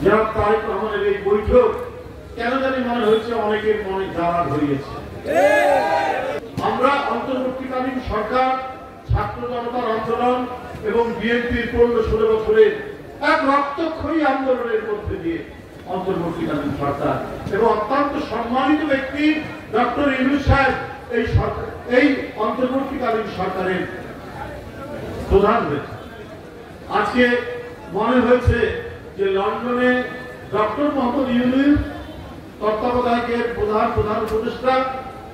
জনাব তারেক রহমানের এই বৈঠক কেন জানি মনে হচ্ছে অনেকের মনে জ্বালা ধরিয়েছে। আমরা অন্তর্বর্তীকালীন সরকার, ছাত্র জনতার আন্দোলন এবং বিএনপির 15-16 বছরের এক রক্তক্ষয়ী আন্দোলনের মধ্যে দিয়ে অন্তর্বর্তীকালীন সরকার এবং অত্যন্ত সম্মানিত ব্যক্তি ডক্টর ইউনূস সাহেব এই অন্তর্বর্তীকালীন সরকারের প্রধান হয়েছে। আজকে মনে হয়েছে যে লন্ডনে ডক্টর মোহাম্মদ ইউনূস তত্ত্বাবধায়কের প্রধান উপদেষ্টা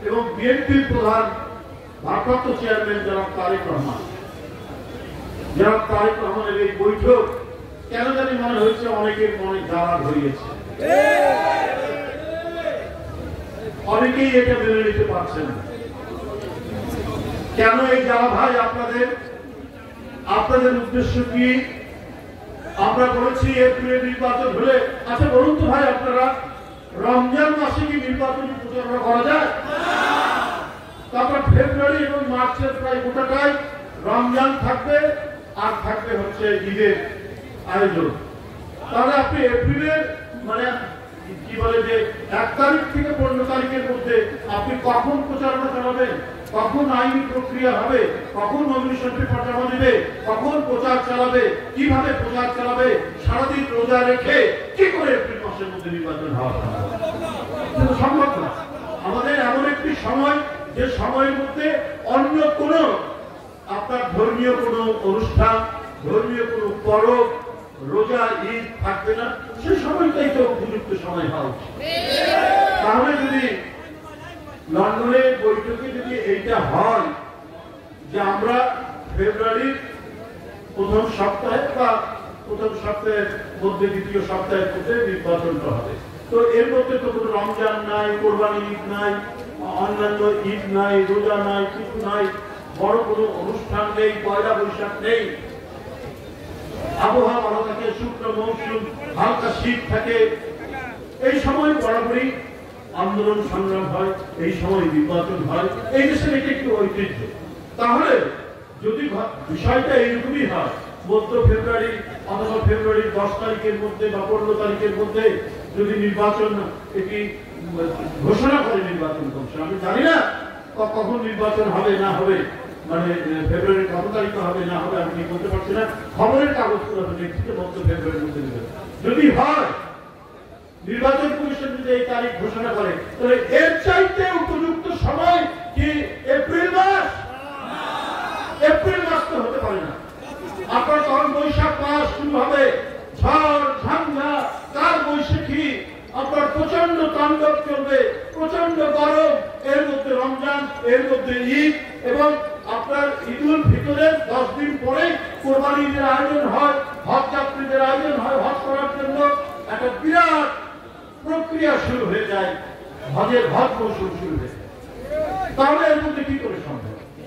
এবং বিএনপির প্রধান ভারপ্রাপ্ত চেয়ারম্যান জনাব তারেক রহমানের এই বৈঠক কেন জানি মনে হচ্ছে অনেকের মনে জ্বালা ধরিয়েছে। অনেকেই এটা মেনে নিতে পারছেন না। কেন এই জ্বালা ভাই? আপনাদের উদ্দেশ্য কি? আমরা বলেছি এপ্রিলে নির্বাচন হলে, আচ্ছা বলুন তো ভাই, আপনারা রমজান মাসে কি নির্বাচনী প্রচারণা করা যায়? তারপর ফেব্রুয়ারি এবং মার্চের প্রায় গোটাটাই রমজান থাকবে, আর থাকবে হচ্ছে ঈদের আয়োজন। তাহলে আপনি এপ্রিলের মানে কি বলে যে 1 তারিখ থেকে 15 তারিখের মধ্যে আপনি কখন প্রচারণা চালাবেন, কখন আইনি প্রক্রিয়া হবে, কখন নমিনেশন পেপার জমা দিবে, কখন প্রচার চালাবে, কিভাবে প্রচার চালাবে, সারাদিন রোজা রেখে কি করে এপ্রিল মাসের মধ্যে নির্বাচন হওয়া সম্ভব না। আমাদের এমন একটি সময়, যে সময়ের মধ্যে অন্য কোন আপনার ধর্মীয় কোন অনুষ্ঠান, ধর্মীয় কোন পরব, রোজা, ঈদ থাকবে না। সেই সময়টাই তো উপযুক্ত সময় হওয়া উচিত। তাহলে যদি লন্ডনের বৈঠকে যদি এইটা হয় যে আমরা ফেব্রুয়ারির প্রথম সপ্তাহে বা প্রথম সপ্তাহের মধ্যে দ্বিতীয় সপ্তাহের মধ্যে নির্বাচনটা হবে, তো এর মধ্যে তো কোনো রমজান নাই, কোরবানি ঈদ নাই, অন্যান্য ঈদ নাই, রোজা নাই, কিছু নাই, বড় কোনো অনুষ্ঠান নেই, পয়লা বৈশাখ নেই, আবহাওয়া ভালো থাকে, শুষ্ক মৌসুম, হালকা শীত থাকে, এই সময় বরাবরই আন্দোলন সংগ্রাম হয়, এই সময় নির্বাচন হয়, এই দেশের এটা একটি ঐতিহ্য। তাহলে যদি বিষয়টা এইরকমই হয়, মধ্য ফেব্রুয়ারি অথবা ফেব্রুয়ারির 10 তারিখের মধ্যে বা 15 তারিখের মধ্যে যদি নির্বাচন এটি ঘোষণা করে নির্বাচন কমিশন, আমি জানি না কখন নির্বাচন হবে না হবে, মানে ফেব্রুয়ারির কত তারিখে হবে না হবে আমি ঠিক বলতে পারছি না, খবরের কাগজগুলো দেখছি মধ্য ফেব্রুয়ারির মধ্যে নেবে। যদি হয় নির্বাচন কমিশন যদি এই তারিখ ঘোষণা করে, তাহলে এর চাইতে উপযুক্ত সময় কি এপ্রিল মাস? এপ্রিল মাস তো হতে পারে না। আপনার তখন বৈশাখ মাস শুরু হবে, ঝড় ঝঞ্ঝা, কাল বৈশাখী, আপনার প্রচন্ড তাণ্ডব চলবে, প্রচন্ড গরম, এর মধ্যে রমজান, এর মধ্যে ঈদ, এবং আপনার ঈদুল ফিতরের 10 দিন পরে কোরবানি ঈদের আয়োজন হয়, হজ যাত্রীদের আয়োজন হয়, হজ করার জন্য একটা বিরাট প্রক্রিয়া শুরু হয়ে যায়, হজ মৌসুম শুরু হয়ে যায়। তাহলে এর মধ্যে কি করে সম্ভব?